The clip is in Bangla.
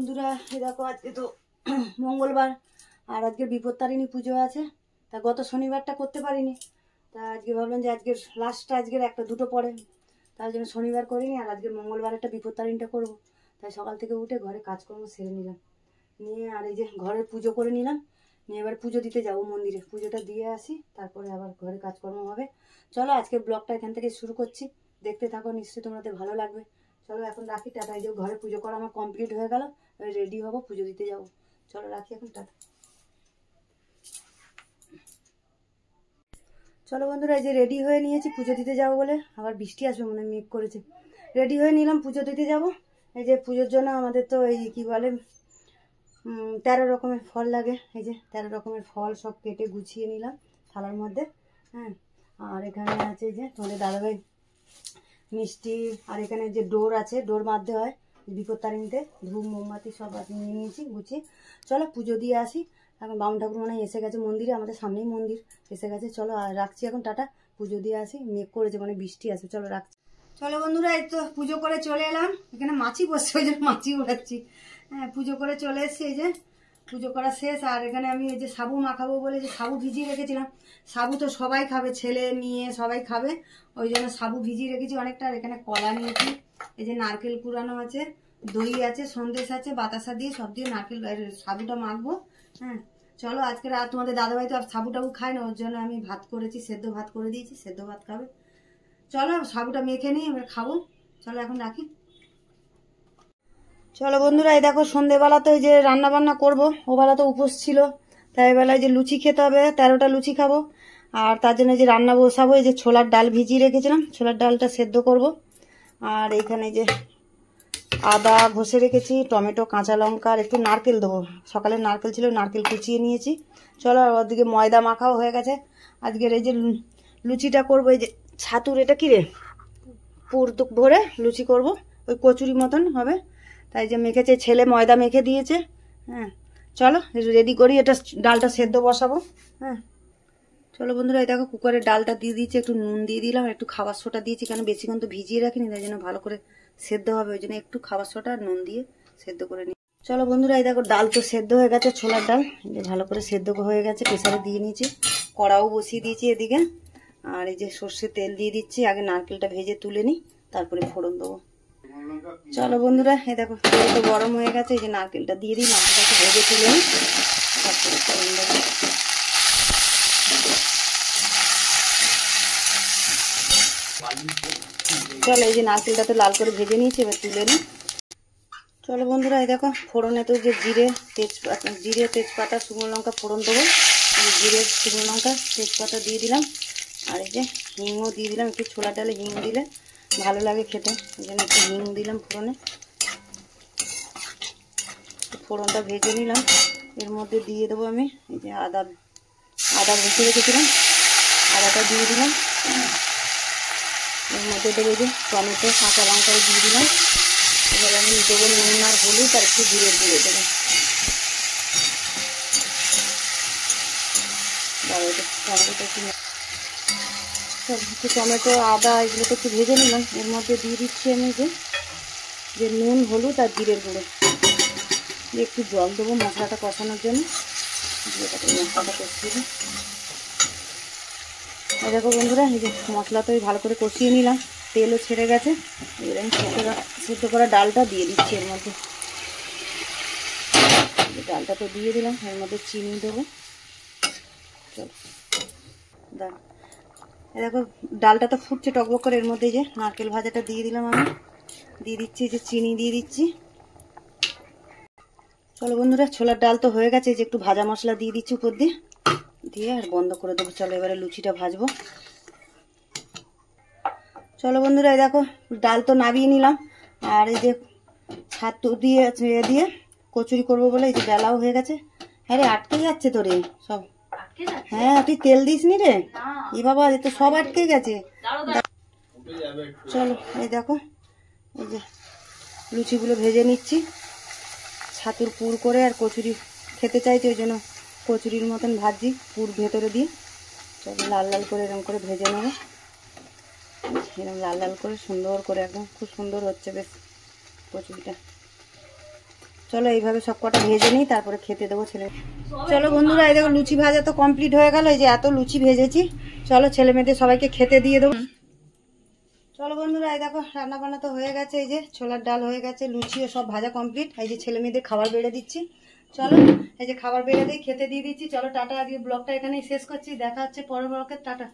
বন্ধুরা, এই দেখো আজকে তো মঙ্গলবার আর আজকে বিপত্তারিণী পুজো আছে। তা গত শনিবারটা করতে পারিনি, তা আজকে ভাবলাম যে আজকের লাস্টটা আজকের একটা দুটো পরে, তার জন্য শনিবার করিনি আর আজকে মঙ্গলবার একটা বিপত্তারিণীটা করবো। তাই সকাল থেকে উঠে ঘরে কাজকর্ম সেরে নিলাম, নিয়ে আর এই যে ঘরের পুজো করে নিলাম, নিয়ে এবার পুজো দিতে যাবো মন্দিরে, পুজোটা দিয়ে আসি তারপরে আবার ঘরে কাজকর্ম হবে। চলো আজকে ব্লগটা এখান থেকে শুরু করছি, দেখতে থাকো, নিশ্চয়ই তোমাদের ভালো লাগবে। চলো এখন রাখি, টাটা। এই যে ঘরে পুজো করা আমার কমপ্লিট হয়ে গেল, রেডি হবো, পুজো দিতে যাবো। চলো রাখি এখন, টাটা। চলো বন্ধুরা, এই যে রেডি হয়ে নিয়েছি পুজো দিতে যাবো বলে, আবার বৃষ্টি আসবে মনে মেঘ করেছে। রেডি হয়ে নিলাম, পুজো দিতে যাব। এই যে পুজোর জন্য আমাদের তো এই কি বলে 13 রকমের ফল লাগে। এই যে 13 রকমের ফল সব কেটে গুছিয়ে নিলাম থালার মধ্যে। হ্যাঁ, আর এখানে আছে যে তোমাদের দাদাভাই মিষ্টি, আর এখানে যে ডোর আছে, ডোর বাঁধতে হয় বিপত্তারিণীতে, ধূপ মোমবাতি সব নিয়ে নিয়েছি গুছিয়ে। চলো পুজো দিয়ে আসি। এখন বামুন ঠাকুর মনে হয় এসে গেছে মন্দিরে, আমাদের সামনেই মন্দির, এসে গেছে। চলো আর রাখছি এখন, টাটা। পুজো দিয়ে আসি, মেঘ করেছে মানে বৃষ্টি আসবে, চলো রাখছি। চলো বন্ধুরা, এই তো পুজো করে চলে এলাম। এখানে মাছি বসছে, ওই জন্য মাছি উড়াচ্ছি। হ্যাঁ, পুজো করে চলে এসছি। এই যে পুজো করা শেষ, আর এখানে আমি এই যে সাবু মাখাবো বলে যে সাবু ভিজিয়ে রেখেছিলাম। সাবু তো সবাই খাবে, ছেলে মেয়ে সবাই খাবে, ওই জন্য সাবু ভিজিয়ে রেখেছি অনেকটা। আর এখানে কলা নিয়েছি, এই যে নারকেল কুড়ানো আছে, দই আছে, সন্দেশ আছে, বাতাসা দিয়ে সব দিয়ে নারকেল সাবুটা মাখবো। হ্যাঁ, চলো আজকে রাত তোমাদের দাদাভাই তো আর সাবু টাবু খায় না, ওর জন্য আমি ভাত করেছি, সেদ্ধ ভাত করে দিয়েছি, সেদ্ধ ভাত খাবে। চলো সাবুটা মেখে নিই, এবার খাবো। চলো এখন রাখি। চলো বন্ধুরা, এই দেখো সন্ধেবেলাতে ওই যে রান্না বান্না করবো, ও বেলা তো উপোস ছিল, তাই বেলায় যে লুচি খেতে হবে, 13টা লুচি খাবো। আর তার জন্য যে রান্না বসাবো, এই যে ছোলার ডাল ভিজিয়ে রেখেছিলাম, ছোলার ডালটা সেদ্ধ করব। আর এইখানে যে আদা ঘষে রেখেছি, টমেটো, কাঁচা লঙ্কা, আর একটু নারকেল দেবো, সকালে নারকেল ছিল, নারকেল কুচিয়ে নিয়েছি। চলো, আর ওদিকে ময়দা মাখাও হয়ে গেছে। আজকের এই যে লুচিটা করবো, এই যে ছাতুর, এটা কি রে, পুর ভরে লুচি করব, ওই কচুরি মতন হবে। তাই যে মেখেছে, ছেলে ময়দা মেখে দিয়েছে। হ্যাঁ, চলো রেডি করি, এটা ডালটা সেদ্ধ বসাবো। হ্যাঁ, চলো বন্ধুরা, এই দেখো কুকারের ডালটা দিয়ে দিয়েছি, একটু নুন দিয়ে দিলাম, একটু খাবার সোটা দিয়েছি, কেন বেশিক্ষণ তো ভিজিয়ে রাখিনি, তাই জন্য ভালো করে সেদ্ধ হবে, ওই জন্য একটু খাবার সোটা আর নুন দিয়ে সেদ্ধ করে নিই। চলো বন্ধুরা, এই দেখো ডাল তো সেদ্ধ হয়ে গেছে, ছোলার ডাল যে ভালো করে সেদ্ধ হয়ে গেছে, প্রেসারে দিয়ে নিয়েছি, কড়াও বসিয়ে দিয়েছি এদিকে। আর এই যে সর্ষে তেল দিয়ে দিচ্ছি, আগে নারকেলটা ভেজে তুলে নিই, তারপরে ফোড়ন দেবো। চলো বন্ধুরা, এই দেখো তেল তো গরম হয়ে গেছে, এই যে নারকেলটা দিয়ে দিই, নারকেলটাকে ভেজে তুলে নিই, তারপরে ফোড়ন দেবো। চলো, এই যে নারকেলটা তো লাল করে ভেজে নিয়েছি, এবার তুলে নিই। চলো বন্ধুরা, এই দেখো ফোড়নে তো যে জিরে তেজপাতা শুকনো লঙ্কা ফোড়ন দেবো, জিরে শুকনো লঙ্কা তেজপাতা দিয়ে দিলাম, আর এই যে হিংও দিয়ে দিলাম, একটু ছোলা ডালে হিং দিলে ভালো লাগে খেতে, এই জন্য একটু হিং দিলাম ফোড়নে। ফোড়নটা ভেজে নিলাম, এর মধ্যে দিয়ে দেবো আমি এই যে আদা ভেজে রেখেছিলাম, আদাটা দিয়ে দিলাম। এর মধ্যে দেবো যে টমেটো, কাঁচা লঙ্কা দিয়ে দিলাম। এবার আমি দেবো নুন আর হলুদ আর একটু জিরে দিয়ে দেবো। একটু টমেটো আদা এগুলোকে একটু ভেজে নিলাম, এর মধ্যে দিয়ে দিচ্ছি আমি যে নুন হলুদ আর জিরের গুঁড়ো, একটু জল দেবো মশলাটা কষানোর জন্য, মশলাটা কষিয়ে দিই। দেখো বন্ধুরা, এই যে মশলা তো ভালো করে কষিয়ে নিলাম, তেলও ছেড়ে গেছে। এবার আমি সেদ্ধ করা ডালটা দিয়ে দিচ্ছি এর মধ্যে, ডালটা তো দিয়ে দিলাম, এর মধ্যে চিনি দেবো। চলো দেখো ডালটা তো ফুটছে টকবক করে, এর মধ্যে যে নারকেল ভাজাটা দিয়ে দিলাম, আমি দিয়ে দিচ্ছি যে চিনি দিয়ে দিচ্ছি। চলো বন্ধুরা, ছোলার ডাল তো হয়ে গেছে, যে একটু ভাজা মশলা দিয়ে দিচ্ছি উপর দিয়ে আর বন্ধ করে দেবো। চলো এবারে লুচিটা ভাজবো। চলো বন্ধুরা, এই দেখো ডাল তো নামিয়ে নিলাম, আর এই যে ছাতু দিয়ে কচুরি করবো বলে এই যে বেলাও হয়ে গেছে। হ্যাঁ রে, আটকে যাচ্ছে তো রে সব। হ্যাঁ, তুই তেল দিস নি রে, এ বাবা এ তো সব আটকে গেছে। চলো এই দেখো, এই যে লুচিগুলো ভেজে নিচ্ছি, ছাতুর পুর করে, আর কচুরি খেতে চাইছি ওই জন্য কচুরির মতন ভাজি, পুর ভেতরে দিয়ে। চলো লাল লাল করে এরকম করে ভেজে নেবো, এরকম লাল লাল করে সুন্দর করে, একদম খুব সুন্দর হচ্ছে বেশ কচুরিটা। চলো এইভাবে সব কটা ভেজে নিই, তারপরে খেতে দেবো ছেলে। চলো বন্ধুরা, এই দেখো লুচি ভাজা তো কমপ্লিট হয়ে গেল। এই যে এত লুচি ভেজেছি, চলো ছেলে মেয়েদের সবাইকে খেতে দিয়ে দেবো। চলো বন্ধুরা, এই দেখো রান্না বান্না তো হয়ে গেছে। এই যে ছোলার ডাল হয়ে গেছে, লুচিও সব ভাজা কমপ্লিট। এই যে ছেলে মেয়েদের খাবার বেড়ে দিচ্ছি। চলো এই যে খাবার বেড়ে দিয়ে খেতে দিয়ে দিচ্ছি। চলো টাটা, আজকে ব্লগটা এখানেই শেষ করছি। দেখা হচ্ছে পরের ব্লগে। টাটা।